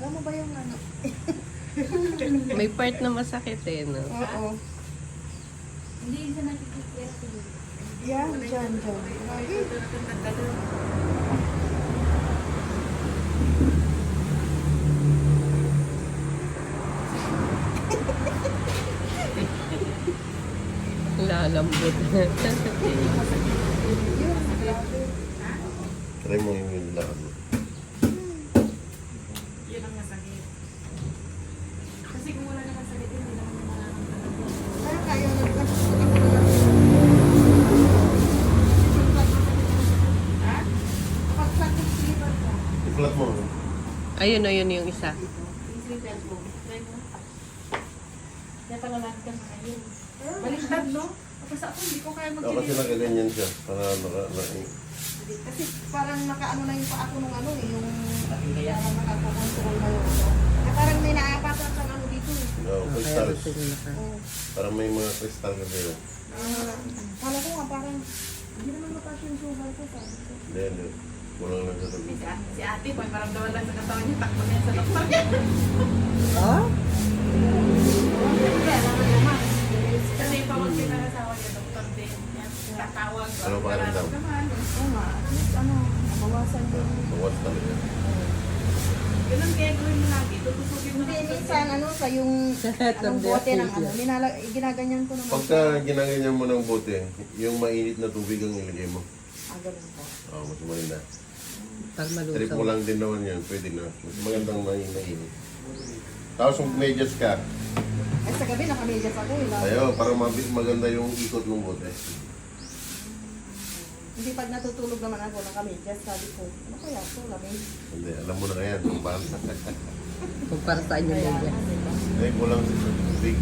Alam mo ba yung ano? May part na masakit eh, no? Oo. Hindi siya nakikipiyas ko. Yan, dyan. Lagi. Lalambot. Yun, grabe. Try mo yung lakad mo. Yun ang masakit. Kasi kung wala naman sakit, hindi naman makakatagal. Kaya kayo nagkas. Ha? Pagsakit sliver ka. I-flat mo. Ayun o, yun yung isa. Yung sleepers mo. Try mo. Kaya pala lang ka na yun. Baliktad, no? Tapos ako, hindi ko kaya Kasi mag-kinig. nakaganyan siya. Para Kasi parang nakaano na yung paa ko nung ano eh, yung parang nakakontrol na yung ano. Kaya parang may naapatan kang ano dito eh. crystals. Oo. Parang may mga crystal kasi yun. Kala ko nga parang, hindi naman mataas yung sugar ko sabi ko. Hindi. Kulang lang sa tabi. Si ate, pag maramdaman lang sa katawan niya, takbo niya sa doktor niya. Ah? Kasi pawag pinakasawa niya, doktor din. Yan, tatawag. Ano pa rin daw? Oo nga, at least ano, mabawasan din. Bawas talaga. Ganun kaya gawin mo lagi, tutusugin mo Hindi, lang. minsan ano sa yung anong bote ng ano, ginaganyan ko naman. Pagka ginaganyan mo ng bote, yung mainit na tubig ang ilagay mo. Ganun po. Oo, mas maganda. Pag Trip mo malusaw. lang din naman yan, pwede na. Mas magandang mainit. Tapos kung medyas ka, Ay sa gabi nakamedyas ako eh. ayaw, para maganda yung ikot ng bote. Hindi pag natutulog naman ako nakamedyas, sabi ko, ano kaya ito, lamig. Hindi, alam mo na kaya, kung paano. Kung para saan yung Kaya, ganyan. diba? Ay, kulang sa tubig.